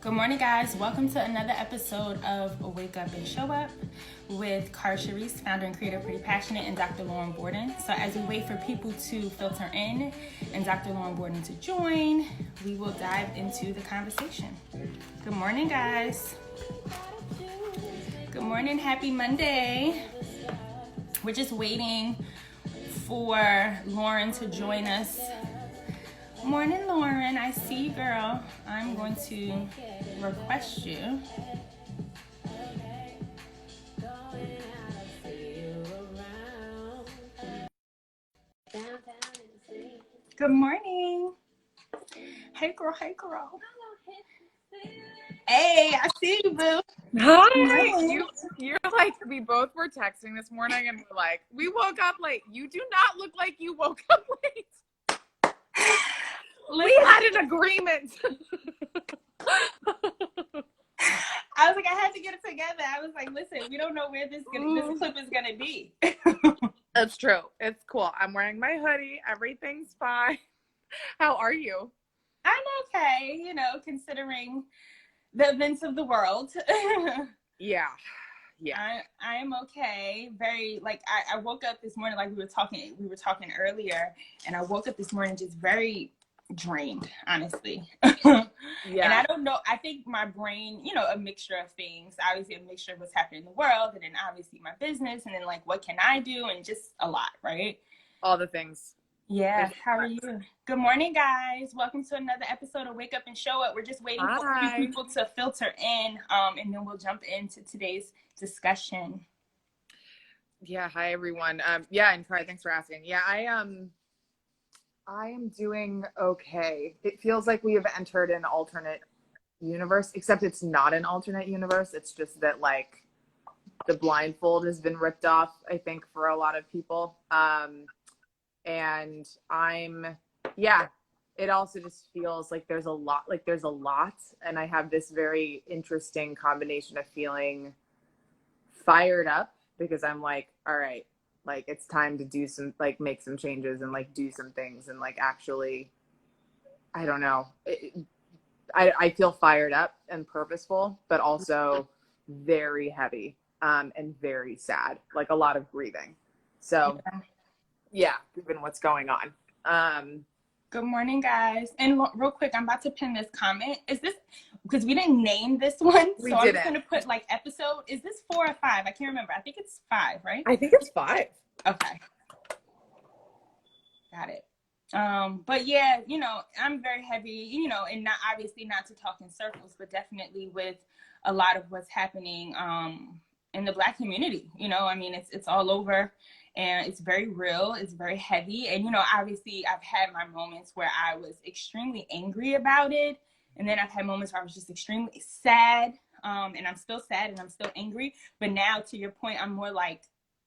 Good morning, guys. Welcome to another episode of Wake Up and Show Up with Cara Sharice, founder and creator of Pretty Passionate, and Dr. Lauren Borden. So as we wait for people to filter in and Dr. Lauren Borden to join, we will dive into the conversation. Good morning, guys. Good morning. Happy Monday. We're just waiting for Lauren to join us. Morning, Lauren. I see you, girl. I'm going to request you. Good morning. Hey, girl. Hey, girl. Hey, I see you, boo. Hi. You're like, we both were texting this morning and we're like, we woke up late. You do not look like you woke up late. We had an agreement. I was like, I had to get it together. I was like, listen, we don't know where this clip is gonna be. That's true. It's cool. I'm wearing my hoodie. Everything's fine. How are you? I'm okay, considering the events of the world. Yeah. I am okay. Very I woke up this morning, like we were talking earlier, and I woke up this morning just very drained, honestly. Yeah. And I don't know, I think my brain, a mixture of things, obviously a mixture of what's happening in the world, and then obviously my business, and then like what can I do, and just a lot, right? All the things. Yeah. How are you? Good morning, guys. Welcome to another episode of Wake Up and Show Up. We're just waiting for a few people to filter in, and then we'll jump into today's discussion. Yeah. Hi, everyone. And Kai, thanks for asking. Yeah, I am doing okay. It feels like we have entered an alternate universe, except it's not an alternate universe. It's just that like the blindfold has been ripped off, I think, for a lot of people. And it also just feels like there's a lot, and I have this very interesting combination of feeling fired up because I'm like, all right, like it's time to do some, like make some changes and like do some things and like actually, I don't know. I feel fired up and purposeful, but also very heavy and very sad, like a lot of grieving. So yeah, given what's going on. Good morning, guys. And real quick, I'm about to pin this comment. Is this, because we didn't name this one, so I'm just going to put like episode. Is this 4 or 5? I can't remember. I think it's 5, right? I think it's 5. Okay. Got it. But yeah, I'm very heavy, and not to talk in circles, but definitely with a lot of what's happening in the Black community. It's all over. And it's very real. It's very heavy. And, obviously I've had my moments where I was extremely angry about it. And then I've had moments where I was just extremely sad. And I'm still sad and I'm still angry. But now, to your point, I'm more like,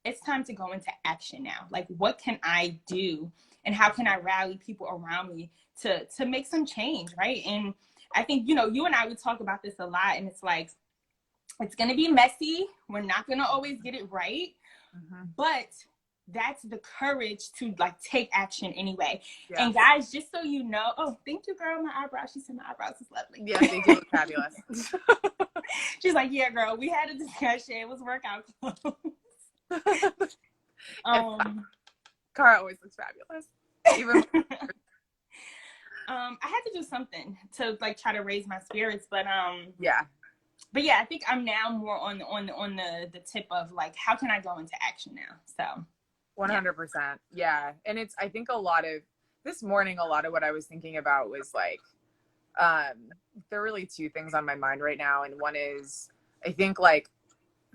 it's time to go into action now. Like, what can I do? And how can I rally people around me to make some change, right? And I think, you and I would talk about this a lot. And it's like, it's going to be messy. We're not going to always get it right. Mm-hmm. But that's the courage to like take action anyway. Yes. And guys, just so you know, oh, thank you, girl. My eyebrows, she said my eyebrows is lovely. Yeah, they do look fabulous. She's like, yeah, girl, we had a discussion. It was workout clothes. Cara always looks fabulous. Even I had to do something to like try to raise my spirits, but yeah, I think I'm now more on the tip of like, how can I go into action now? So 100%. Yeah. And I think this morning, a lot of what I was thinking about was like, there are really 2 things on my mind right now. And one is, I think like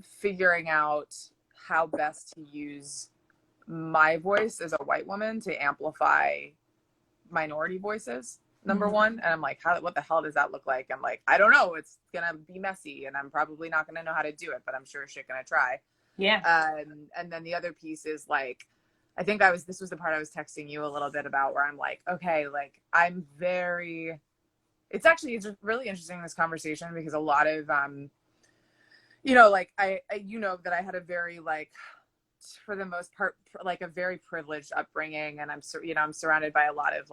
figuring out how best to use my voice as a white woman to amplify minority voices, number one. And I'm like, what the hell does that look like? I'm like, I don't know. It's going to be messy and I'm probably not going to know how to do it, but I'm sure shit going to try. Yeah. And then the other piece is like, I think this was the part I was texting you a little bit about where I'm like, okay, like it's really interesting, this conversation, because a lot of, like I that I had a very like, for the most part, like a very privileged upbringing. And I'm surrounded by a lot of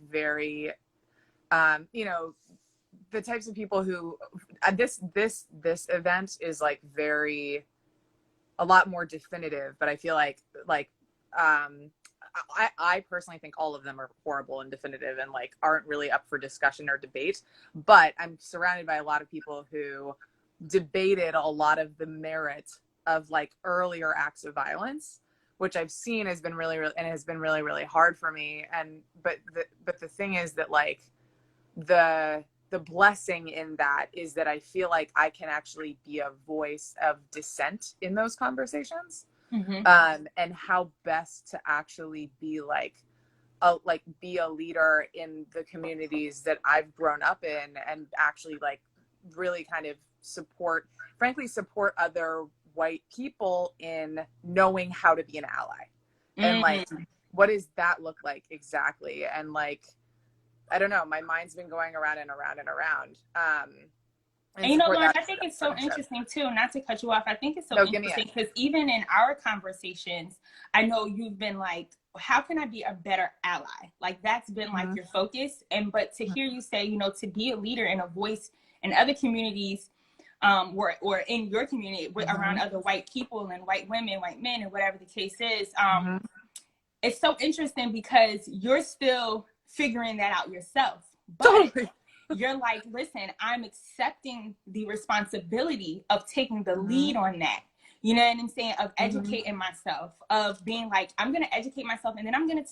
very, the types of people who this event is like very a lot more definitive, but I feel um I personally think all of them are horrible and definitive and like aren't really up for discussion or debate. But I'm surrounded by a lot of people who debated a lot of the merit of like earlier acts of violence, which I've seen has been and has been really, really hard for me. And but the thing is that like the blessing in that is that I feel like I can actually be a voice of dissent in those conversations. Mm-hmm. And how best to actually be be a leader in the communities that I've grown up in, and actually like really kind of support other white people in knowing how to be an ally. And like, what does that look like exactly? And like, I don't know, my mind's been going around and around and around. And Lauren, I think it's so interesting too, not to cut you off. I think it's so interesting because even in our conversations, I know you've been like, how can I be a better ally? Like that's been like your focus. But to hear you say, to be a leader and a voice in other communities, or in your community around other white people and white women, white men, and whatever the case is, it's so interesting because you're still figuring that out yourself. But you're like, listen, I'm accepting the responsibility of taking the lead on that. You know what I'm saying? Of educating myself, of being like, I'm going to educate myself, and then I'm going to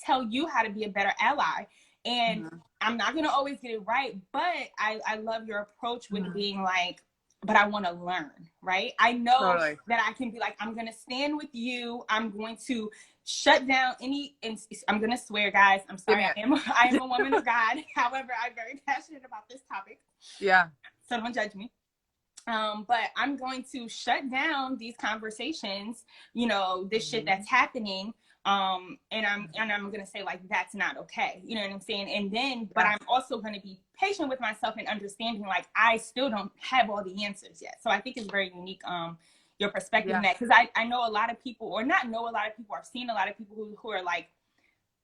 tell you how to be a better ally. And I'm not going to always get it right, but I love your approach with being like, but I want to learn, right? I know that I can be like, I'm going to stand with you. I'm going to shut down and I'm going to swear, guys. I'm sorry. I am a woman of God. However, I'm very passionate about this topic. Yeah. So don't judge me. But I'm going to shut down these conversations, this shit that's happening. And I'm going to say like, that's not okay. You know what I'm saying? And then, but I'm also going to be patient with myself and understanding like, I still don't have all the answers yet. So I think it's very unique, your perspective in that. Cause I know a lot of people, or not know a lot of people, I've seen a lot of people who are like,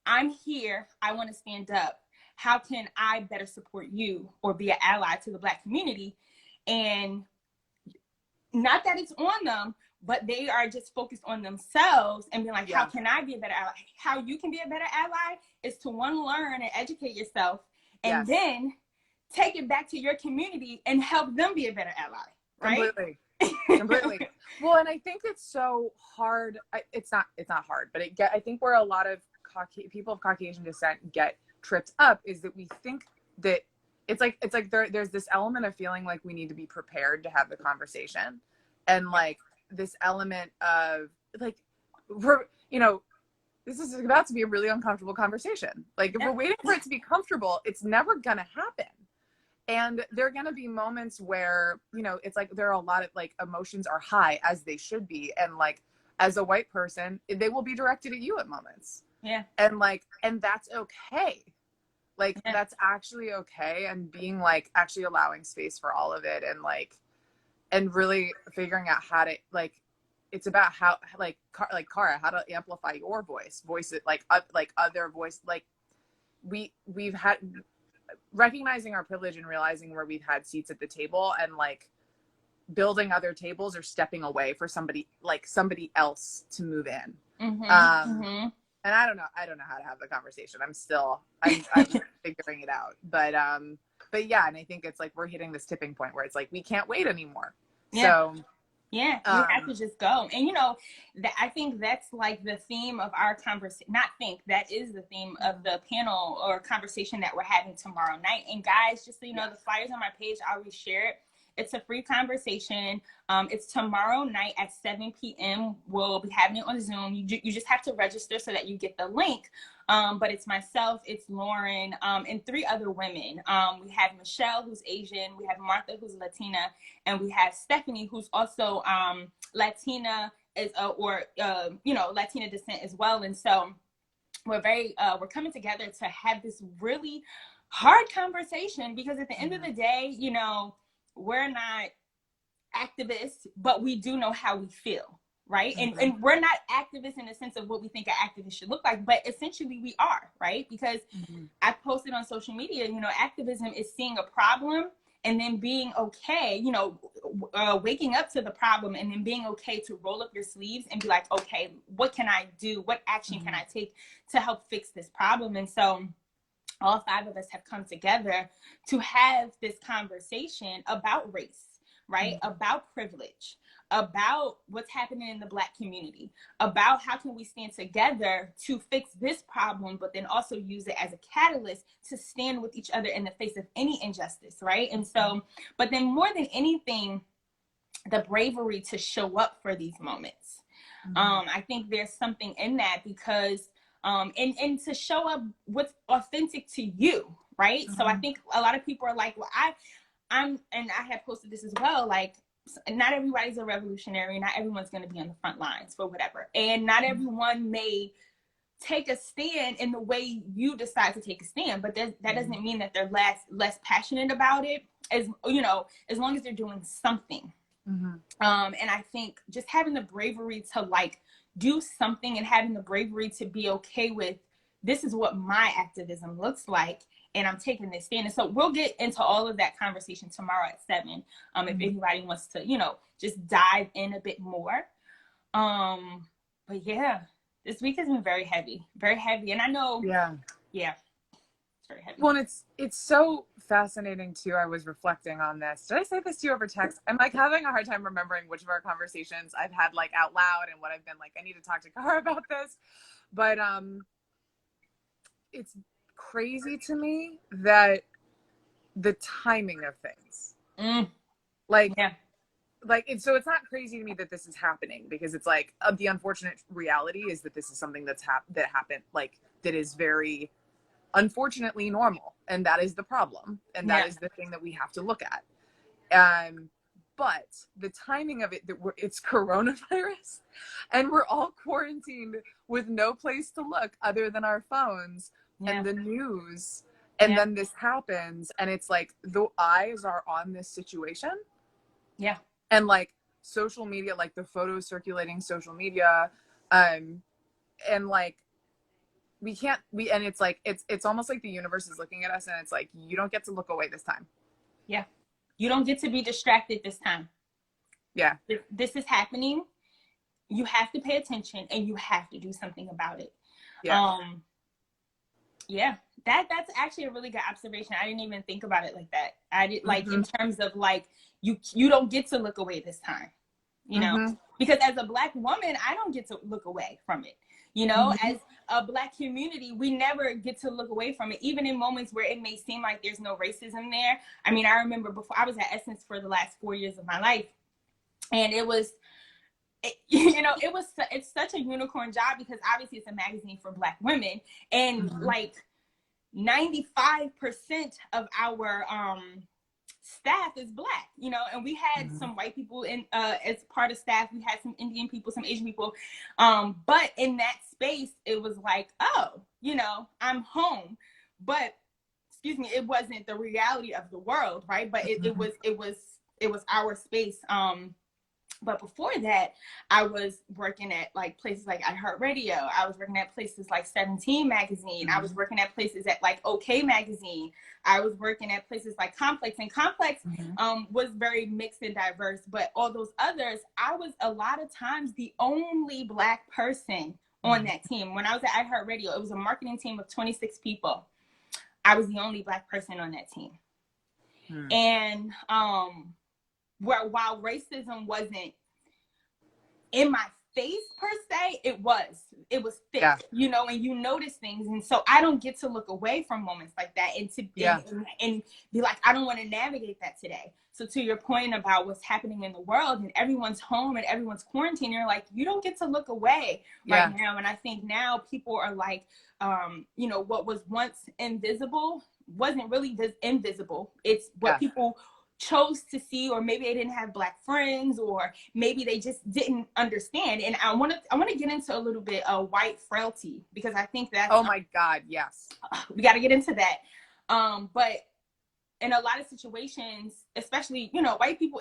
I'm here. I want to stand up. How can I better support you or be an ally to the Black community? And not that it's on them, but they are just focused on themselves and being like, how can I be a better ally? How you can be a better ally is to learn and educate yourself, and then take it back to your community and help them be a better ally. Right? Completely. Well, and I think it's so hard. It's not hard, but I think where a lot of people of Caucasian descent get tripped up is that we think that it's like there's this element of feeling like we need to be prepared to have the conversation, and like this element of like this is about to be a really uncomfortable conversation. Like if we're waiting for it to be comfortable, it's never gonna happen. And there are gonna be moments where it's like there are a lot of like emotions are high, as they should be, and like as a white person they will be directed at you at moments, and that's okay. Like that's actually okay, and being like actually allowing space for all of it, and really figuring out how to like, it's about how like Cara, how to amplify your voice it like other voice, like we've had recognizing our privilege and realizing where we've had seats at the table, and like building other tables or stepping away for somebody else to move in. And I don't know how to have the conversation. I'm figuring it out. But yeah, and I think it's like we're hitting this tipping point where it's like we can't wait anymore. So you have to just go. And I think that's like the theme of our conversation. That is the theme of the panel or conversation that we're having tomorrow night. And guys, just so you know, the flyers on my page, I'll reshare it. It's a free conversation. It's tomorrow night at 7 p.m. We'll be having it on Zoom. You just have to register so that you get the link. But it's myself, it's Lauren, and 3 other women. We have Michelle, who's Asian. We have Martha, who's Latina. And we have Stephanie, who's also Latina, Latina descent as well. And so we're coming together to have this really hard conversation, because at the end of the day, we're not activists, but we do know how we feel, right? Mm-hmm. And we're not activists in the sense of what we think an activist should look like, but essentially we are, right? Because Mm-hmm. I posted on social media, you know, activism is seeing a problem and then being okay, you know, waking up to the problem and then being okay to roll up your sleeves and be like, okay, what can I do? What action can I take to help fix this problem? And so all 5 of us have come together to have this conversation about race, right? About privilege, about what's happening in the Black community, about how can we stand together to fix this problem, but then also use it as a catalyst to stand with each other in the face of any injustice, right? And so, but then more than anything, the bravery to show up for these moments. I think there's something in that because and to show up what's authentic to you, right? So I think a lot of people are like, well, I'm and I have posted this as well, like not everybody's a revolutionary, not everyone's going to be on the front lines for whatever, and not everyone may take a stand in the way you decide to take a stand, but that doesn't mean that they're less passionate about it, as you know, as long as they're doing something. And I think just having the bravery to like do something and having the bravery to be okay with this is what my activism looks like and I'm taking this stand. And so we'll get into all of that conversation tomorrow at 7. If anybody wants to, you know, just dive in a bit more. But yeah, this week has been very heavy. And I know, yeah, it's very heavy. Well, and it's so fascinating too. I was reflecting on this. Did I say this to you over text? I'm like having a hard time remembering which of our conversations I've had like out loud and what I've been like, I need to talk to Cara about this. But it's crazy to me that the timing of things. Like, so it's not crazy to me that this is happening because it's like the unfortunate reality is that this is something that happened, like that is very unfortunately normal, and that is the problem, and that is the thing that we have to look at. But the timing of it, it's coronavirus and we're all quarantined with no place to look other than our phones and the news, and then this happens and it's like the eyes are on this situation, and like social media, like the photos circulating social media, and like and it's like it's almost like the universe is looking at us and it's like, you don't get to look away this time. You don't get to be distracted this time. This is happening. You have to pay attention and you have to do something about it. That's actually a really good observation. I didn't even think about it like that. I did like in terms of like you don't get to look away this time, you know, because as a Black woman, I don't get to look away from it. You know, as a Black community, we never get to look away from it, even in moments where it may seem like there's no racism there. I mean, I remember before I was at Essence for the last 4 years of my life, and it's such a unicorn job because obviously it's a magazine for Black women, and like 95% of our staff is Black, you know, and we had some white people in as part of staff. We had some Indian people, some Asian people, but in that space it was like, oh, you know, I'm home, but excuse me, it wasn't the reality of the world, right? But it was our space. But before that, I was working at like places like iHeartRadio. I was working at places like 17 Magazine. I was working at places at like OK Magazine. I was working at places like Complex. And Complex was very mixed and diverse. But all those others, I was a lot of times the only Black person on that team. When I was at iHeartRadio, it was a marketing team of 26 people. I was the only Black person on that team. And while racism wasn't in my face per se, it was thick, you know, and you notice things. And so I don't get to look away from moments like that and to and be like, I don't want to navigate that today. So to your point about what's happening in the world and everyone's home and everyone's quarantined, you're like, you don't get to look away right now. And I think now people are like, you know, what was once invisible wasn't really invisible. It's what people chose to see, or maybe they didn't have Black friends, or maybe they just didn't understand. And I want to get into a little bit of white frailty, because I think that's my God, yes, we got to get into that. But in a lot of situations, especially, you know, white people,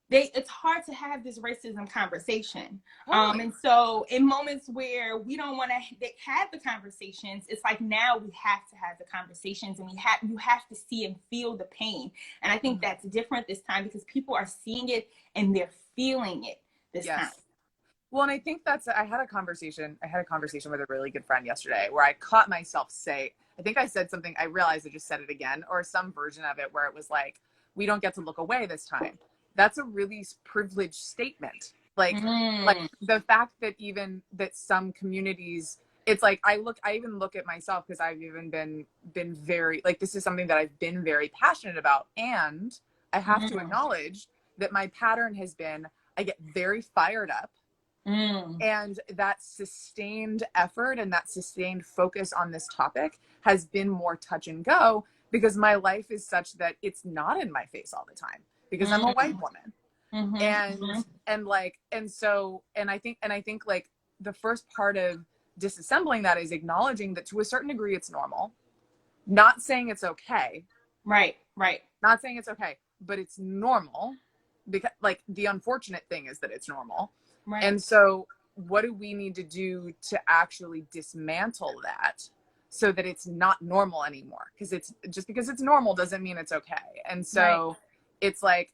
it's hard to have this racism conversation. Totally. And so in moments where we don't want to have the conversations, it's like now we have to have the conversations, and you have to see and feel the pain. And I think that's different this time because people are seeing it and they're feeling it this time. Yes. Well, and I think I had a conversation with a really good friend yesterday where I caught myself I think I said something, I realized I just said it again, or some version of it where it was like, we don't get to look away this time. That's a really privileged statement. Like the fact that even that some communities, it's like, I even look at myself, because I've even been very, like, this is something that I've been very passionate about. And I have to acknowledge that my pattern has been, I get very fired up. And that sustained effort and that sustained focus on this topic has been more touch and go, because my life is such that it's not in my face all the time, because I'm a white woman. And I think like the first part of disassembling that is acknowledging that to a certain degree it's normal, not saying it's okay. Right. Not saying it's okay, but it's normal, because like the unfortunate thing is that it's normal. Right. And so what do we need to do to actually dismantle that so that it's not normal anymore? Because it's just because it's normal doesn't mean it's okay. And so it's like,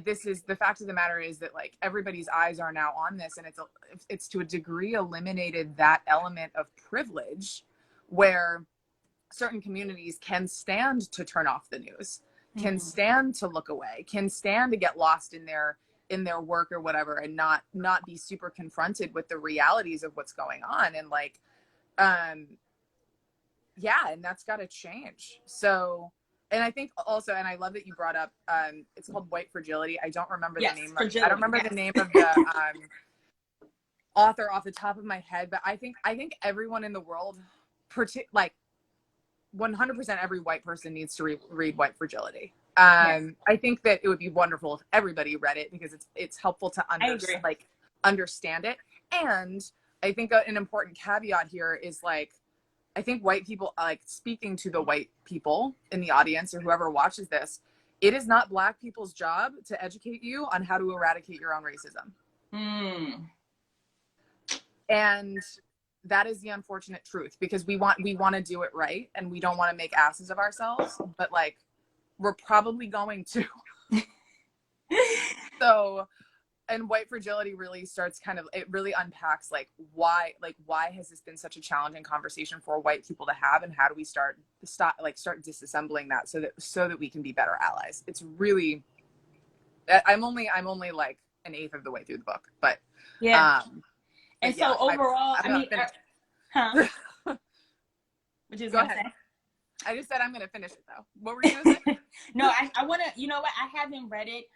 this is the fact of the matter is that like everybody's eyes are now on this, and it's to a degree eliminated that element of privilege where certain communities can stand to turn off the news, can stand to look away, can stand to get lost in their work or whatever, and not be super confronted with the realities of what's going on. And like, yeah, and that's got to change. So, and I think also, and I love that you brought up, it's called White Fragility. I don't remember the name. I don't remember the name of the author off the top of my head, but I think everyone in the world, like 100% every white person needs to read White Fragility. I think that it would be wonderful if everybody read it, because it's helpful to understand it. And I think an important caveat here is like, I think white people, like speaking to the white people in the audience or whoever watches this, it is not Black people's job to educate you on how to eradicate your own racism. And that is the unfortunate truth, because we want to do it right, and we don't want to make asses of ourselves, but like, we're probably going to. So, and White Fragility really starts it really unpacks like why has this been such a challenging conversation for white people to have, and how do we start disassembling that so that we can be better allies. It's really, I'm only like an eighth of the way through the book, but and so overall, which is go ahead. I just said I'm going to finish it though. What were you going to say? No, I want to, you know what? I haven't read it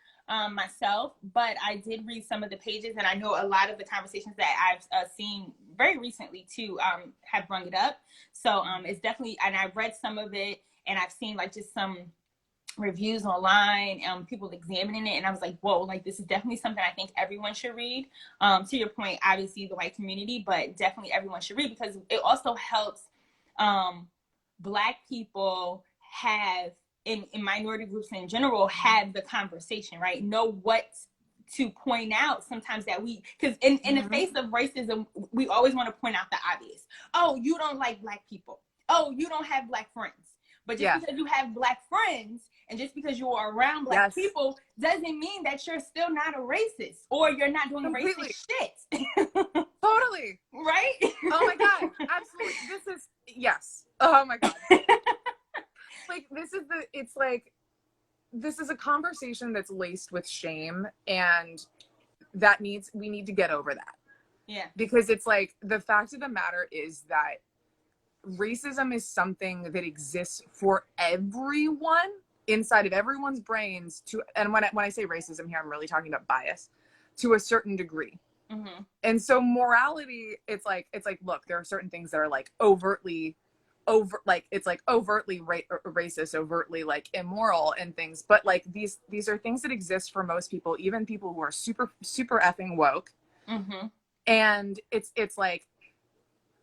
myself, but I did read some of the pages, and I know a lot of the conversations that I've seen very recently too have brought it up. So it's definitely, and I've read some of it, and I've seen like just some reviews online, people examining it, and I was like, whoa, like this is definitely something I think everyone should read. To your point, obviously the white community, but definitely everyone should read, because it also helps Black people have, in minority groups in general, have the conversation, right? Know what to point out sometimes that because in the face of racism, we always want to point out the obvious. Oh, you don't like Black people. Oh, you don't have Black friends. But just because you have Black friends, and just because you are around Black people, doesn't mean that you're still not a racist, or you're not doing racist shit. Totally. Right? Oh my God. Absolutely. This is, yes. Oh my God. Like, this is a conversation that's laced with shame, and we need to get over that. Yeah. Because it's like, the fact of the matter is that racism is something that exists for everyone, inside of everyone's brains, and when I say racism here, I'm really talking about bias to a certain degree. And so morality, it's like, look, there are certain things that are like overtly racist, overtly like immoral and things, but like these are things that exist for most people, even people who are super effing woke. And it's like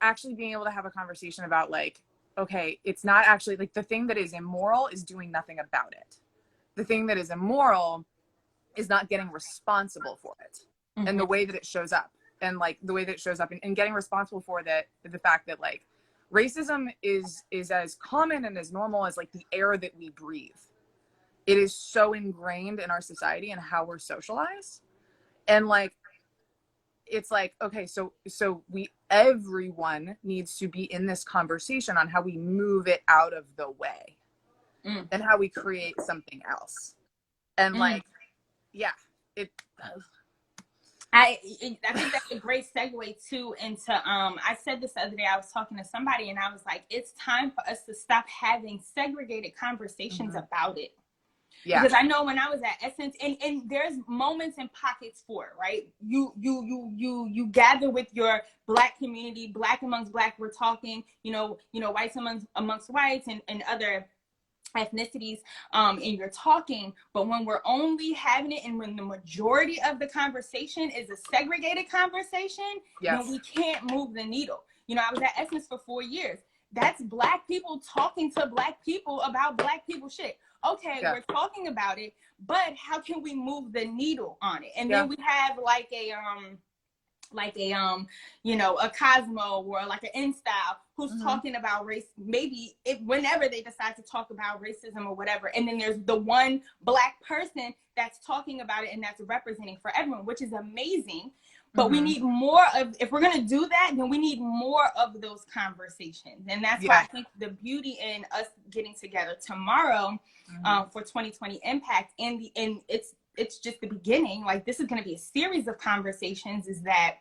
actually being able to have a conversation about like, okay, it's not actually like the thing that is immoral is doing nothing about it. The thing that is immoral is not getting responsible for it and the way that it shows up, and like the way that it shows up, and getting responsible for that, the fact that like racism is as common and as normal as like the air that we breathe. It is so ingrained in our society and how we're socialized. And like, it's like, okay, so everyone needs to be in this conversation on how we move it out of the way and how we create something else. And like, yeah, it I think that's a great segue too into I said this the other day. I was talking to somebody and I was like, it's time for us to stop having segregated conversations about it. Yeah. Because I know when I was at Essence, and there's moments and pockets for it, right? You gather with your Black community, Black amongst Black. We're talking, whites amongst whites and other ethnicities, and you're talking. But when we're only having it, and when the majority of the conversation is a segregated conversation, then we can't move the needle. I was at Essence for 4 years. That's Black people talking to Black people about Black people shit. Okay, we're talking about it, but how can we move the needle on it? And then we have like a Cosmo or like an InStyle who's talking about race, maybe whenever they decide to talk about racism or whatever. And then there's the one Black person that's talking about it and that's representing for everyone, which is amazing. But we need more of, if we're going to do that, then we need more of those conversations. And that's why I think the beauty in us getting together tomorrow for 2020 Impact, and it's just the beginning. Like, this is going to be a series of conversations, is that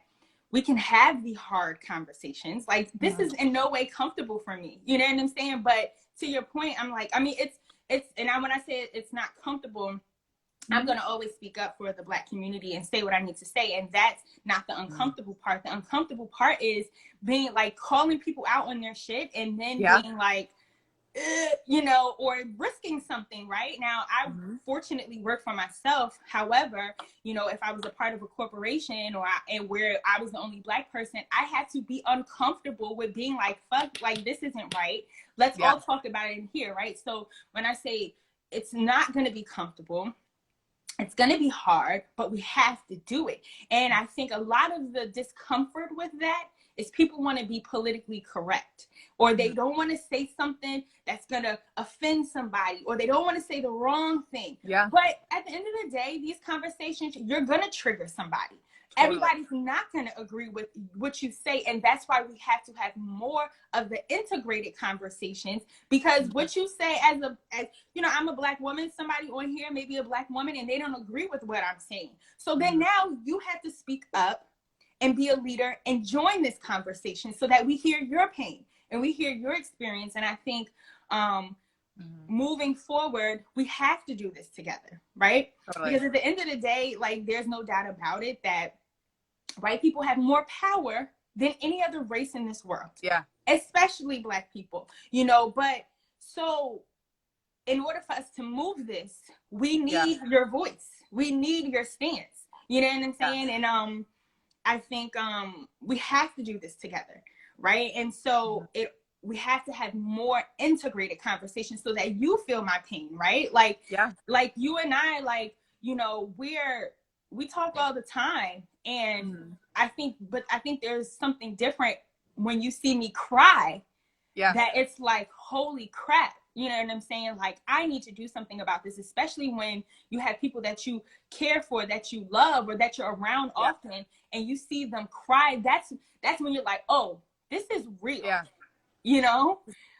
we can have the hard conversations. Like, this is in no way comfortable for me. You know what I'm saying? But to your point, I'm like, I mean, when I say it's not comfortable, I'm going to always speak up for the Black community and say what I need to say. And that's not the uncomfortable part. The uncomfortable part is being like calling people out on their shit and then being like, or risking something. Right now, I fortunately work for myself. However, if I was a part of a corporation and where I was the only Black person, I had to be uncomfortable with being like, fuck, like, this isn't right. Let's all talk about it in here. Right. So when I say it's not going to be comfortable, it's going to be hard, but we have to do it. And I think a lot of the discomfort with that is people want to be politically correct, or they don't want to say something that's going to offend somebody, or they don't want to say the wrong thing. Yeah. But at the end of the day, these conversations, you're going to trigger somebody. Totally. Everybody's not going to agree with what you say. And that's why we have to have more of the integrated conversations, because what you say as I'm a Black woman, somebody on here may be a Black woman and they don't agree with what I'm saying. So then now you have to speak up and be a leader and join this conversation so that we hear your pain and we hear your experience. And I think moving forward, we have to do this together, right? Totally. Because at the end of the day, like, there's no doubt about it that white people have more power than any other race in this world. Yeah. Especially Black people, but so in order for us to move this, we need your voice. We need your stance. You know what I'm saying? And I think we have to do this together, right? And so we have to have more integrated conversations so that you feel my pain, right? Like, like you and I, like, we talk all the time, and I think there's something different when you see me cry. Yeah. That it's like, holy crap. You know what I'm saying? Like, I need to do something about this, especially when you have people that you care for, that you love, or that you're around often, and you see them cry. That's when you're like, oh, this is real. Yeah.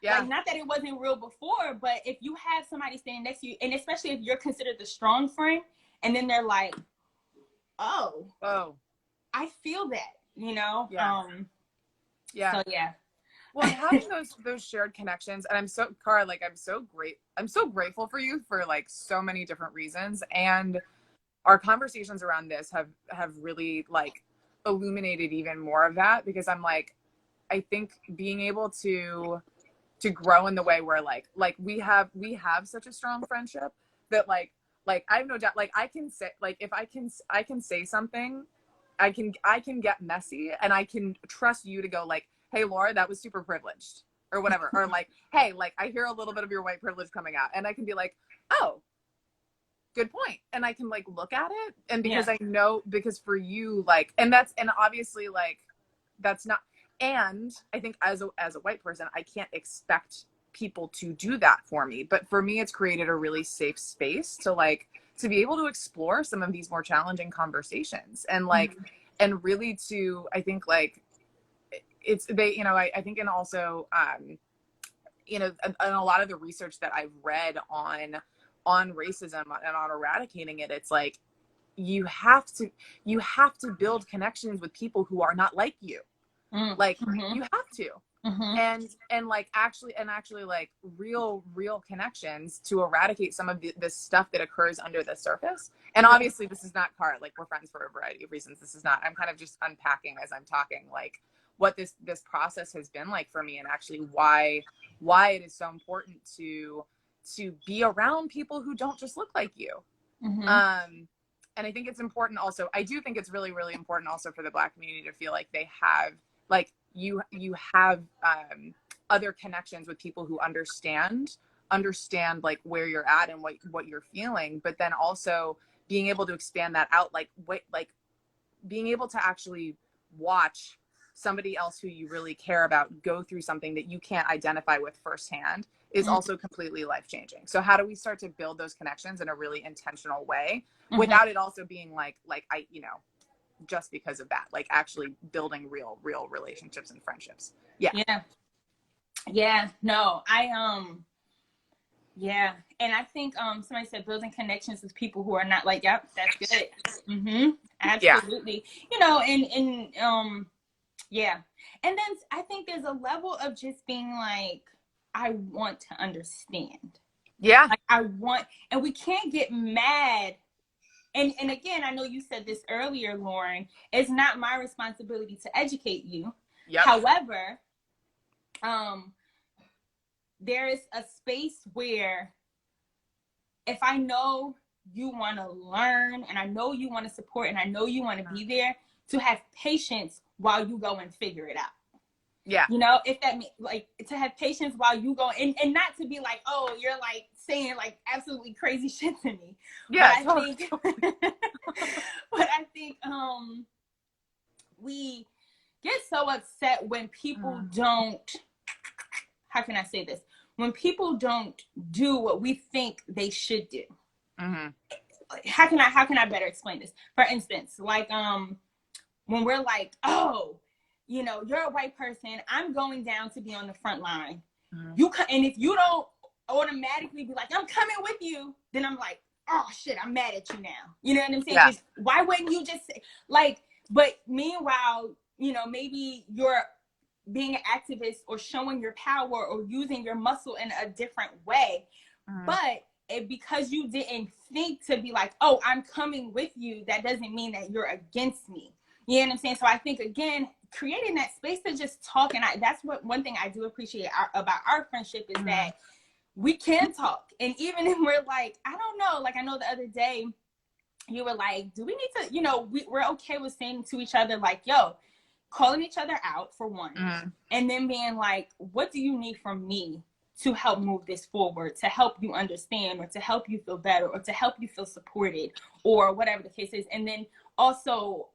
Like, not that it wasn't real before, but if you have somebody standing next to you, and especially if you're considered the strong friend, and then they're like, oh, I feel that, Yeah. So, yeah. Well, having those shared connections, and I'm so grateful for you for like so many different reasons. And our conversations around this have really like illuminated even more of that, because I'm like, I think being able to grow in the way where like we have such a strong friendship that like I have no doubt, like I can say, like, if I can say something, I can get messy, and I can trust you to go like, hey, Laura, that was super privileged, or whatever. Or like, hey, like, I hear a little bit of your white privilege coming out, and I can be like, oh, good point. And I can like look at it, and because Yeah. I know, because for you, like, and that's, and obviously like that's not, and I think as a white person, I can't expect people to do that for me, but for me it's created a really safe space to like to be able to explore some of these more challenging conversations, and like Mm-hmm. and really to, I think like it's they, you know, I think, and also you know, and a lot of the research that I've read on racism and on eradicating it, it's like you have to build connections with people who are not like you. Like Mm-hmm. you have to. Mm-hmm. And like actually like real connections to eradicate some of this stuff that occurs under the surface. And Yeah. obviously this is not Cara, like we're friends for a variety of reasons. This is not, I'm kind of just unpacking as I'm talking, like what this process has been like for me, and actually why it is so important to be around people who don't just look like you. Mm-hmm. And I think it's important also, I do think it's really important also for the Black community to feel like they have, like you have other connections with people who understand like where you're at and what you're feeling, but then also being able to expand that out, like being able to actually watch somebody else who you really care about go through something that you can't identify with firsthand is also completely life-changing. So how do we start to build those connections in a really intentional way Mm-hmm. without it also being like I, you know, just because of that, like actually building real relationships and friendships. Yeah. Yeah. Yeah. No, yeah. And I think somebody said building connections with people who are not like, yep, that's good. Mm-hmm. Yeah. Absolutely. You know, and yeah. And then I think there's a level of just being like, I want to understand. Yeah. Like I want, and we can't get mad. And again, I know you said this earlier, Lauren, it's not my responsibility to educate you. Yep. However, um, there is a space where if I know you want to learn and I know you want to support and I know you want to be there, to have patience while you go and figure it out. Yeah. You know, if that means like to have patience while you go, and not to be like, oh, you're like saying like absolutely crazy shit to me. But Yeah, I totally. think but I think we get so upset when people don't, how can I say this? When people don't do what we think they should do. Mm-hmm. How can I better explain this? For instance, like when we're like, oh, you know, you're a white person, I'm going down to be on the front line. And if you don't automatically be like, I'm coming with you, then I'm like, oh shit, I'm mad at you now. You know what I'm saying? Yeah. Why wouldn't you just say, like, but meanwhile, you know, maybe you're being an activist or showing your power or using your muscle in a different way. But because you didn't think to be like, oh, I'm coming with you, that doesn't mean that you're against me. You know what I'm saying? So I think, again, creating that space to just talk. And that's what one thing I do appreciate about our friendship is that we can talk. And even if we're like, I don't know, like I know the other day you were like, do we need to, you know, we're okay with saying to each other like, yo, calling each other out for one, and then being like, what do you need from me to help move this forward, to help you understand, or to help you feel better, or to help you feel supported, or whatever the case is. And then also,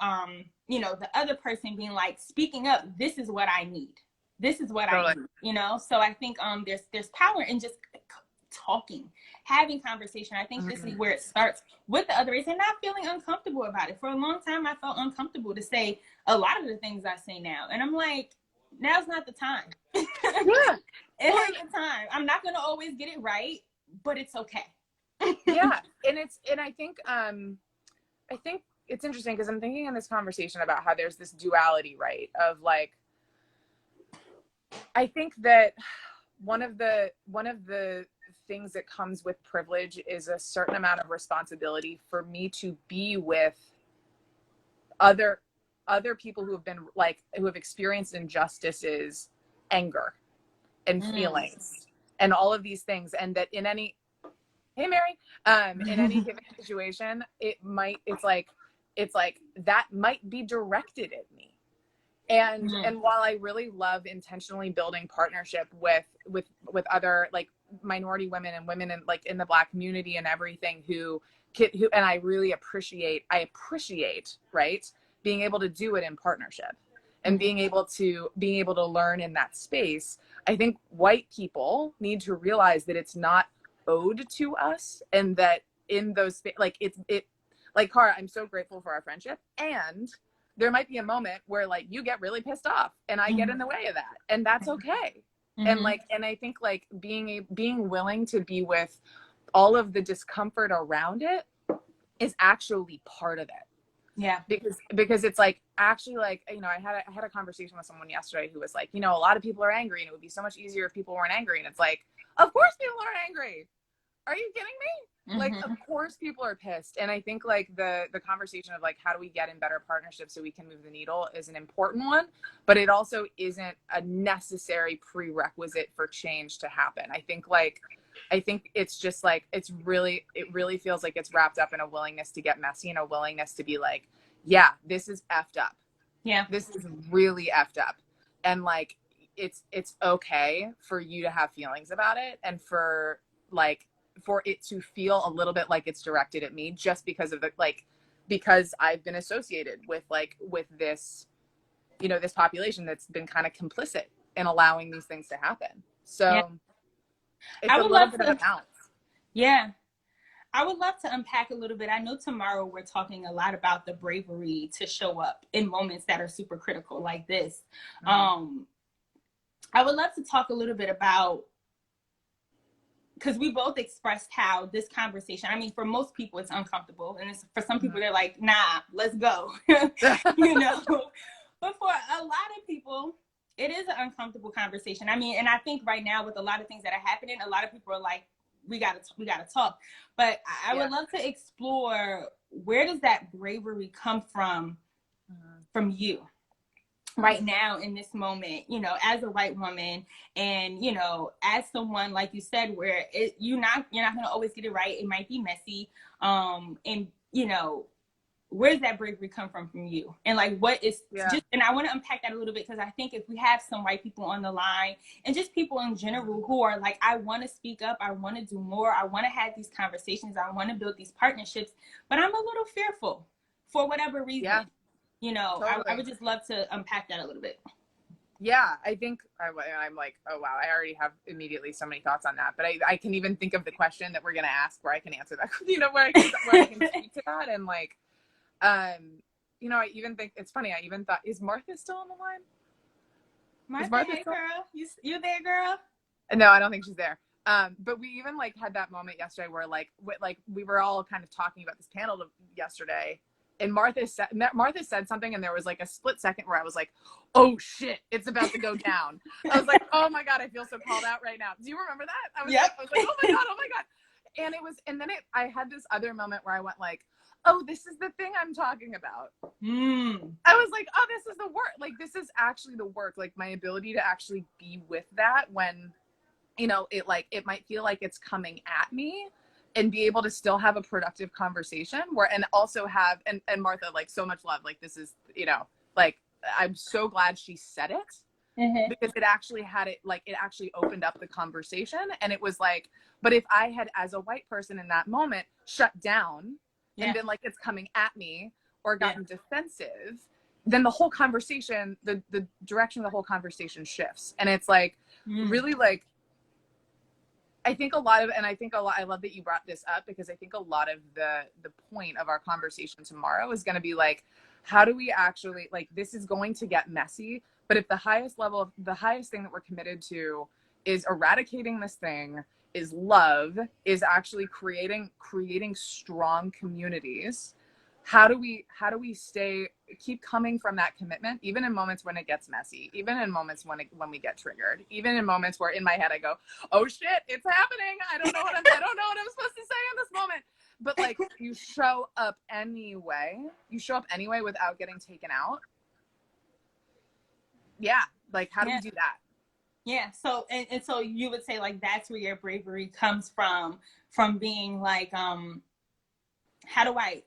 you know, the other person being like, speaking up, this is what I need. This is what I need, you know? So I think there's power in just talking, having conversation. I think this is where it starts with the other race, and not feeling uncomfortable about it. For a long time, I felt uncomfortable to say a lot of the things I say now. And I'm like, now's not the time. Yeah. It ain't the time. I'm not going to always get it right, but it's okay. Yeah. And I think it's interesting because I'm thinking in this conversation about how there's this duality, right? Of like, I think that one of the things that comes with privilege is a certain amount of responsibility for me to be with other people who have been like, who have experienced injustices, anger and feelings and all of these things. And that in any, hey Mary, in any given situation, it's like that might be directed at me. And while I really love intentionally building partnership with other like minority women and women in like in the Black community and everything who and I really appreciate right, being able to do it in partnership and being able to learn in that space. I think white people need to realize that it's not owed to us, and that in those like it like, Cara, I'm so grateful for our friendship, and there might be a moment where like you get really pissed off and I get in the way of that, and that's okay. And like, and I think like being willing to be with all of the discomfort around it is actually part of it. Yeah. Because it's like, actually, like, you know, I had a conversation with someone yesterday who was like, you know, a lot of people are angry and it would be so much easier if people weren't angry. And it's like, of course people are angry. Are you kidding me? Like, of course people are pissed. And I think like the conversation of like, how do we get in better partnerships so we can move the needle is an important one, but it also isn't a necessary prerequisite for change to happen. I think it's just like, it really feels like it's wrapped up in a willingness to get messy and a willingness to be like, yeah, this is effed up. Yeah. This is really effed up. And like, it's okay for you to have feelings about it, and for it to feel a little bit like it's directed at me, just because of the, like, because I've been associated with this, you know, this population that's been kind of complicit in allowing these things to happen. So yeah. It's a little bit of a balance. Yeah. I would love to unpack a little bit. I know tomorrow we're talking a lot about the bravery to show up in moments that are super critical like this. I would love to talk a little bit about, because we both expressed how this conversation, I mean, for most people, it's uncomfortable. And for some people, they're like, nah, let's go, you know. But for a lot of people, it is an uncomfortable conversation. I mean, and I think right now with a lot of things that are happening, a lot of people are like, we gotta talk. But I would love to explore, where does that bravery come from you right now in this moment, you know, as a white woman, and, you know, as someone, like you said, where you're not going to always get it right. It might be messy. And, you know, where does that bravery come from you? And like, what is just, and I want to unpack that a little bit, because I think if we have some white people on the line, and just people in general who are like, I want to speak up, I want to do more, I want to have these conversations, I want to build these partnerships, but I'm a little fearful for whatever reason. Yeah. You know, totally. I would just love to unpack that a little bit. Yeah, I think I'm like, oh, wow, I already have immediately so many thoughts on that. But I can even think of the question that we're going to ask where I can answer that, you know, where I can speak to that. And like, you know, I even think it's funny. I even thought, is Martha still on the line? Martha, hey, girl. You there, girl? No, I don't think she's there. But we even like had that moment yesterday where like we were all kind of talking about this panel yesterday. And Martha said something, and there was like a split second where I was like, oh shit, it's about to go down. I was like, oh my God, I feel so called out right now. Do you remember that? I was like, oh my God. And then I had this other moment where I went like, oh, this is the thing I'm talking about. I was like, oh, this is the work. Like, this is actually the work. Like, my ability to actually be with that when, you know, it might feel like it's coming at me, and be able to still have a productive conversation and also have, and Martha, like, so much love. Like, this is, you know, like, I'm so glad she said it, because it actually it actually opened up the conversation. And it was like, but if I had, as a white person in that moment, shut down and been like, it's coming at me, or gotten defensive, then the whole conversation, the direction of the whole conversation shifts. And it's like, really like, I love that you brought this up, because I think a lot of the point of our conversation tomorrow is going to be like, how do we actually, like, this is going to get messy, but if the highest thing that we're committed to is eradicating this thing, is love, is actually creating strong communities, how do we keep coming from that commitment, even in moments when it gets messy, even in moments when we get triggered, even in moments where in my head I go, oh shit, it's happening, I don't know what I'm supposed to say in this moment, but like, you show up anyway without getting taken out. Yeah, like, how do we do that? Yeah, so and so you would say like that's where your bravery comes from being like, how do I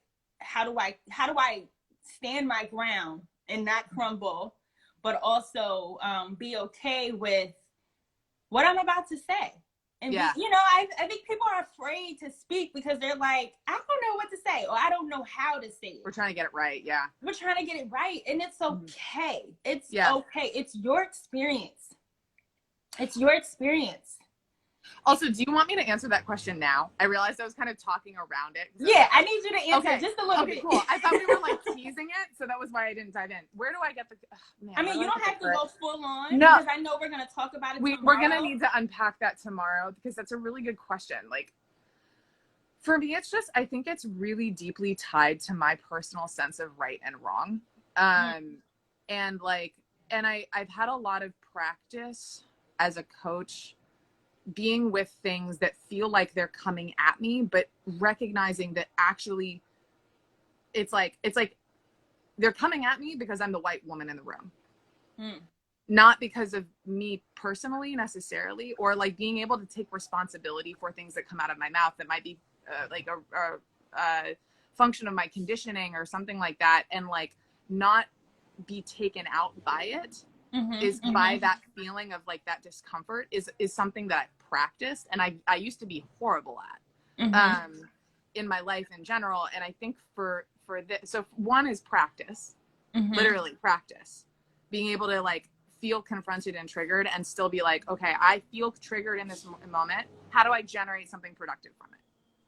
stand my ground and not crumble, but also be okay with what I'm about to say. And be, you know, I think people are afraid to speak because they're like, I don't know what to say, or I don't know how to say it. We're trying to get it right. Yeah. We're trying to get it right. And it's okay. It's okay. It's your experience. It's your experience. Also, do you want me to answer that question now? I realized I was kind of talking around it. Yeah, I need you to answer just a little bit. Cool. I thought we were like teasing it, so that was why I didn't dive in. Where do I get the? Man, I mean, you don't have to go full on no, because I know we're gonna talk about it. We're gonna need to unpack that tomorrow because that's a really good question. Like, for me, it's just I think it's really deeply tied to my personal sense of right and wrong, and like, and I've had a lot of practice as a coach being with things that feel like they're coming at me, but recognizing that actually it's like they're coming at me because I'm the white woman in the room. Not because of me personally necessarily, or like being able to take responsibility for things that come out of my mouth that might be like a function of my conditioning or something like that, and like not be taken out by it. By that feeling of like that discomfort is something that I practiced and I used to be horrible at in my life in general. And I think for this, so one is practice, literally practice, being able to like feel confronted and triggered and still be like, okay, I feel triggered in this moment. How do I generate something productive from it?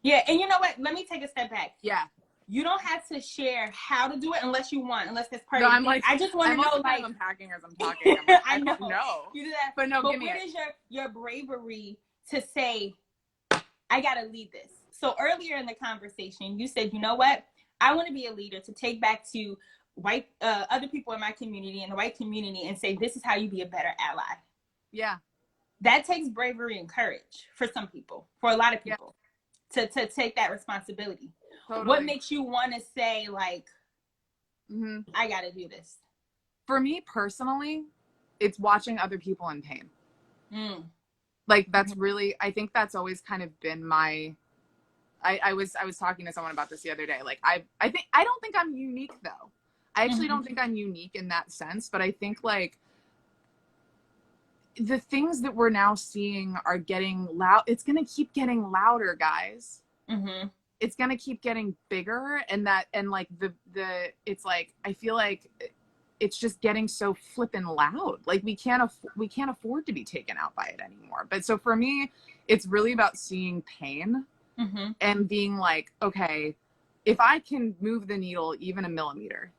Yeah. And you know what? Let me take a step back. Yeah. You don't have to share how to do it unless you want, unless that's part of it. Like, I just want to know, like, I'm unpacking as I'm talking. I'm like, I know. don't know. You do that. But no, but give me what is your bravery to say, I got to lead this? So earlier in the conversation, you said, you know what? I want to be a leader to take back to white, other people in my community and the white community and say, this is how you be a better ally. Yeah. That takes bravery and courage for some people, for a lot of people, to take that responsibility. Totally. What makes you want to say, like, I got to do this? For me personally, it's watching other people in pain. Like, that's really, I think that's always kind of been my, I was talking to someone about this the other day. Like, I don't think I'm unique though. I actually don't think I'm unique in that sense, but I think like the things that we're now seeing are getting loud. It's going to keep getting louder, guys. It's going to keep getting bigger, and like the it's like I feel like it's just getting so flippin' loud. Like we can't afford to be taken out by it anymore. But so for me, it's really about seeing pain and being like, okay, if I can move the needle even a millimeter,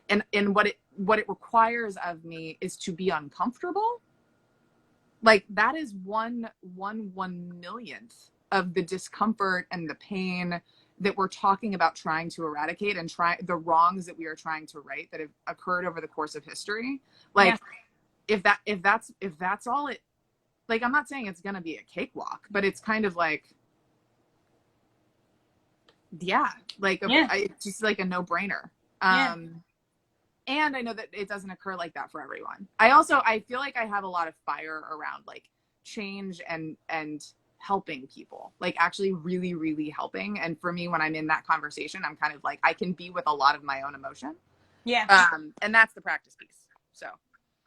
and what it requires of me is to be uncomfortable. Like that is one millionth of the discomfort and the pain that we're talking about trying to eradicate and the wrongs that we are trying to right that have occurred over the course of history. Like if that's all it, like, I'm not saying it's going to be a cakewalk, but it's kind of like, it's just like a no-brainer. And I know that it doesn't occur like that for everyone. I feel like I have a lot of fire around like change and helping people, like actually really, really helping. And for me, when I'm in that conversation, I'm kind of like, I can be with a lot of my own emotion. Yeah. And that's the practice piece. So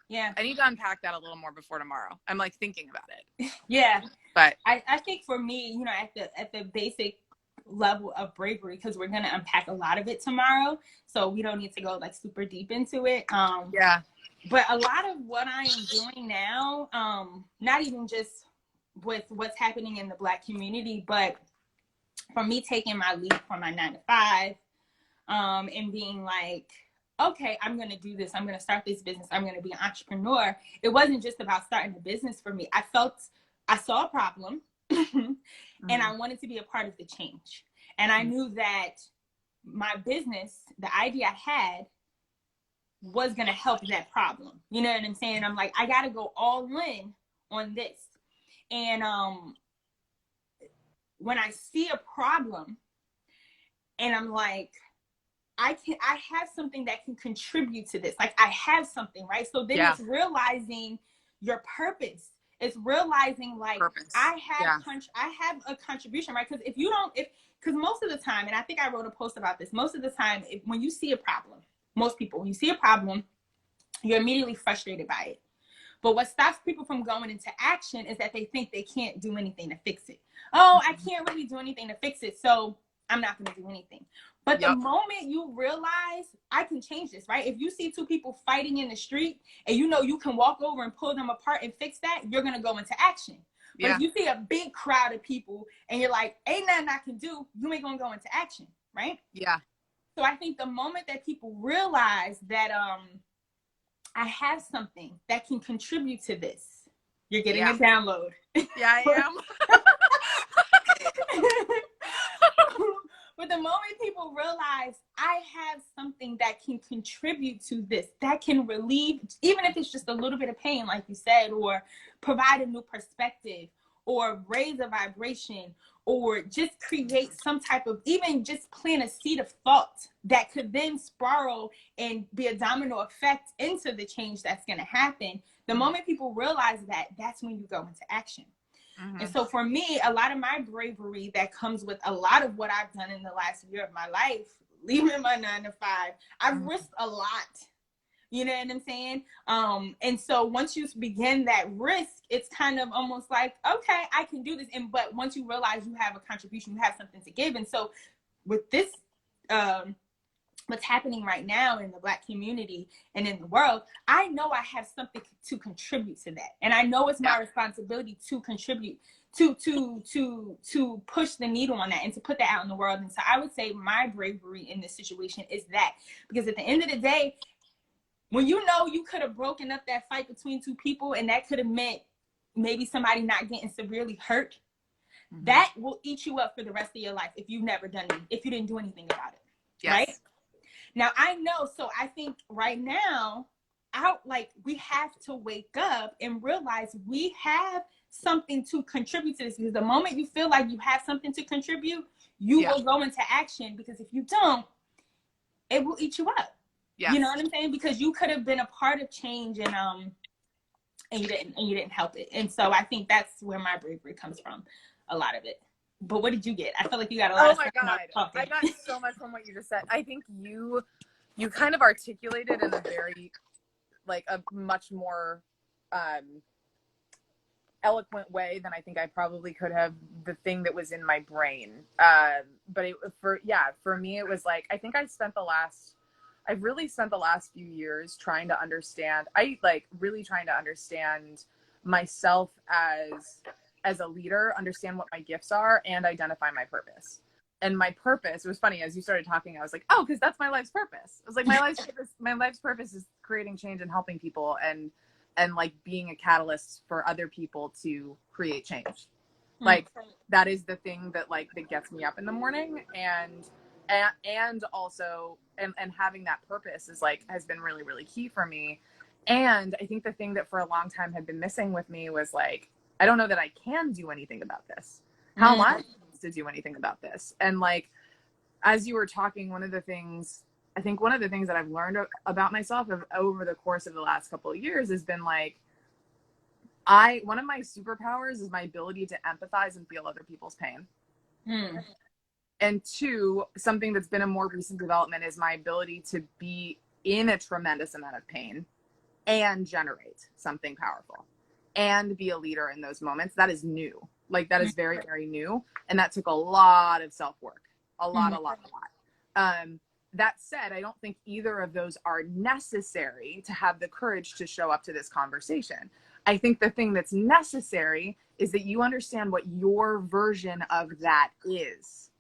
yeah, I need to unpack that a little more before tomorrow. I'm like thinking about it. Yeah. But I think for me, you know, at the basic level of bravery, because we're going to unpack a lot of it tomorrow, so we don't need to go like super deep into it. But a lot of what I am doing now, not even just with what's happening in the Black community, but for me taking my leap from my 9-to-5, and being like, okay, I'm going to do this. I'm going to start this business. I'm going to be an entrepreneur. It wasn't just about starting a business for me. I saw a problem and I wanted to be a part of the change. And I knew that my business, the idea I had, was going to help that problem. You know what I'm saying? I'm like, I got to go all in on this. And when I see a problem and I'm like, I have something that can contribute to this. Like I have something, right? So then it's realizing your purpose. It's realizing like purpose. I have a contribution, right? Because because most of the time, and I think I wrote a post about this, most of the time, when you see a problem, most people, when you see a problem, you're immediately frustrated by it. But what stops people from going into action is that they think they can't do anything to fix it. Oh, I can't really do anything to fix it, so I'm not going to do anything. But the Yep. moment you realize I can change this, right? If you see two people fighting in the street and you know you can walk over and pull them apart and fix that, you're going to go into action. But Yeah. if you see a big crowd of people and you're like, ain't nothing I can do, you ain't going to go into action, right? Yeah. So I think the moment that people realize that I have something that can contribute to this, you're getting a download. Yeah, I am. But the moment people realize I have something that can contribute to this, that can relieve, even if it's just a little bit of pain, like you said, or provide a new perspective, or raise a vibration, or just create some type of, even just plant a seed of thought that could then spiral and be a domino effect into the change that's going to happen. The moment people realize that, that's when you go into action. And so for me, a lot of my bravery that comes with a lot of what I've done in the last year of my life, leaving my 9 to 5, I've risked a lot. You know what I'm saying? And so once you begin that risk, it's kind of almost like, okay, I can do this. But once you realize you have a contribution, you have something to give. And so with this, what's happening right now in the Black community and in the world, I know I have something to contribute to that. And I know it's my responsibility to contribute, to push the needle on that and to put that out in the world. And so I would say my bravery in this situation is that, because at the end of the day, when you know you could have broken up that fight between two people and that could have meant maybe somebody not getting severely hurt, that will eat you up for the rest of your life if you've never done it, if you didn't do anything about it. Right? Now, I know, so I think right now, we have to wake up and realize we have something to contribute to this, because the moment you feel like you have something to contribute, you will go into action, because if you don't, it will eat you up. Yes. You know what I'm saying? Because you could have been a part of change and you didn't help it. And so I think that's where my bravery comes from, a lot of it. But what did you get? I feel like you got a lot of stuff. Oh my God. I got so much from what you just said. I think you kind of articulated in a very, like, a much more eloquent way than I think I probably could have, the thing that was in my brain. But for me, it was like, I think I've really spent the last few years trying to understand, really trying to understand myself as a leader, understand what my gifts are, and identify my purpose. And my purpose, it was funny, as you started talking, I was like, oh, because that's my life's purpose. It was like, my life's purpose is creating change and helping people and like being a catalyst for other people to create change. Like, that is the thing that gets me up in the morning, and also and having that purpose is has been really, really key for me. And I think the thing that for a long time had been missing with me was I don't know that I can do anything about this. How am I supposed to do anything about this? And as you were talking, one of the things that I've learned about myself over the course of the last couple of years has been one of my superpowers is my ability to empathize and feel other people's pain. And two, something that's been a more recent development is my ability to be in a tremendous amount of pain and generate something powerful and be a leader in those moments. That is new. That is very, very new. And that took a lot of self-work, a lot. That said, I don't think either of those are necessary to have the courage to show up to this conversation. I think the thing that's necessary is that you understand what your version of that is.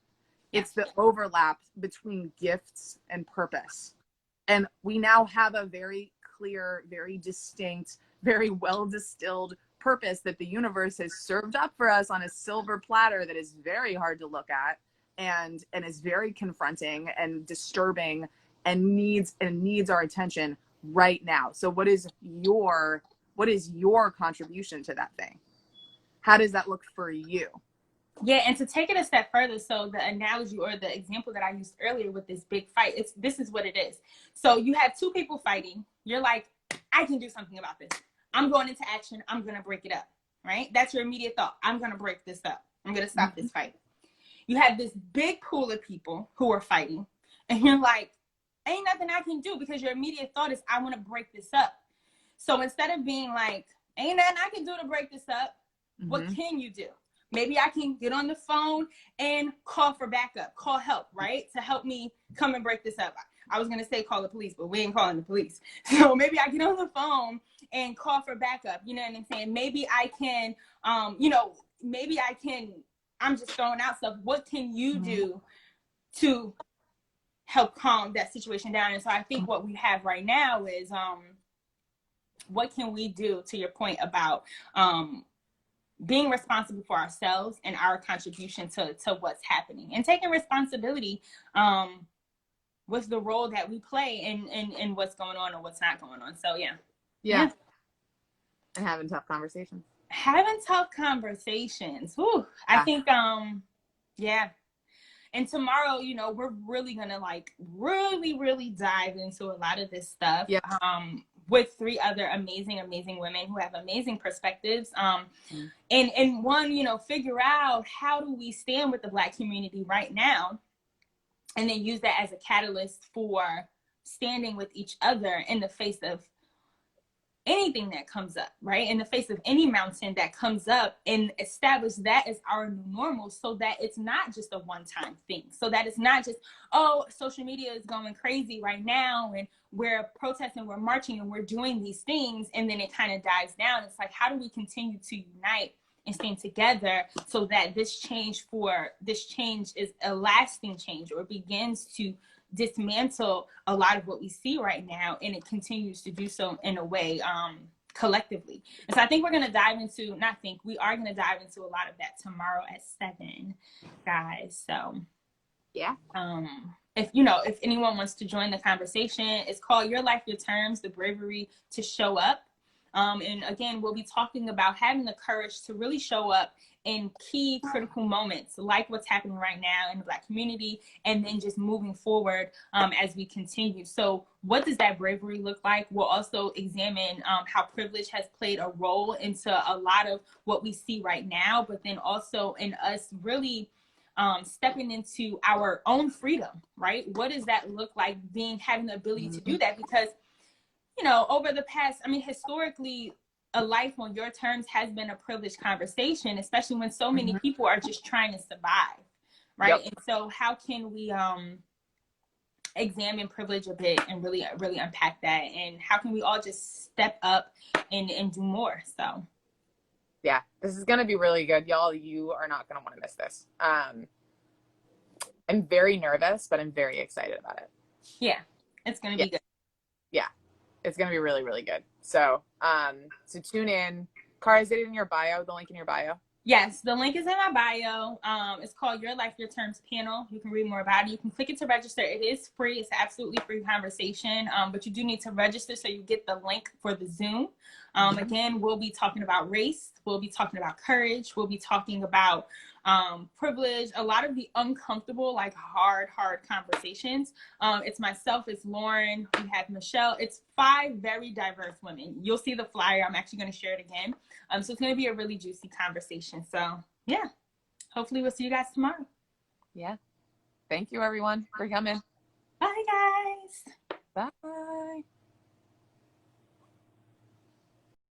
It's the overlap between gifts and purpose. And we now have a very clear, very distinct, very well distilled purpose that the universe has served up for us on a silver platter that is very hard to look at and is very confronting and disturbing and needs our attention right now. So what is your contribution to that thing? How does that look for you? Yeah, and to take it a step further, so the analogy or the example that I used earlier with this big fight, this is what it is. So you have two people fighting. You're like, I can do something about this. I'm going into action. I'm going to break it up, right? That's your immediate thought. I'm going to break this up. I'm going to stop this fight. You have this big pool of people who are fighting, and you're like, ain't nothing I can do, because your immediate thought is, I want to break this up. So instead of being like, ain't nothing I can do to break this up, what can you do? Maybe I can get on the phone and call for backup, call help, right? To help me come and break this up. I was going to say call the police, but we ain't calling the police. So maybe I get on the phone and call for backup. You know what I'm saying? Maybe I can, maybe I can, I'm just throwing out stuff. What can you do to help calm that situation down? And so I think what we have right now is, what can we do, to your point about being responsible for ourselves and our contribution to what's happening, and taking responsibility with the role that we play in what's going on or what's not going on. So yeah. And having tough conversations. Whew. I think and tomorrow, we're really gonna like really dive into a lot of this stuff. With 3 other amazing women who have amazing perspectives, and one, figure out, how do we stand with the Black community right now, and then use that as a catalyst for standing with each other in the face of anything that comes up, right? In the face of any mountain that comes up, and establish that as our new normal, so that it's not just a one-time thing. So that it's not just, oh, social media is going crazy right now, and we're protesting, we're marching, and we're doing these things, and then it kind of dies down. It's like, how do we continue to unite and stand together, so that this change is a lasting change, or begins to dismantle a lot of what we see right now, and it continues to do so in a way collectively. And so I think we are going to dive into a lot of that tomorrow at 7, guys. So yeah, if anyone wants to join the conversation, it's called Your Life, Your Terms: The Bravery to Show Up. And again, we'll be talking about having the courage to really show up in key critical moments, like what's happening right now in the Black community, and then just moving forward as we continue. So what does that bravery look like? We'll also examine how privilege has played a role into a lot of what we see right now, but then also in us really stepping into our own freedom, right? What does that look like, having the ability to do that? Because over the past, historically, a life on your terms has been a privileged conversation, especially when so many people are just trying to survive, right? Yep. And so how can we examine privilege a bit and really unpack that? And how can we all just step up and do more? So yeah, this is going to be really good, y'all. You are not going to want to miss this. I'm very nervous, but I'm very excited about it. Yeah, it's going to be good. Yeah. It's going to be really, really good. So, so tune in. Cara, is it in your bio, the link in your bio? Yes, the link is in my bio. It's called Your Life, Your Terms panel. You can read more about it. You can click it to register. It is free. It's an absolutely free conversation, but you do need to register so you get the link for the Zoom. Again, we'll be talking about race. We'll be talking about courage. We'll be talking about privilege, a lot of the uncomfortable, like hard conversations. It's myself, it's Lauren, we have Michelle. It's 5 very diverse women. You'll see the flyer. I'm actually going to share it again. So it's going to be a really juicy conversation. So yeah, hopefully we'll see you guys tomorrow. Yeah. Thank you, everyone, for coming. Bye, guys. Bye.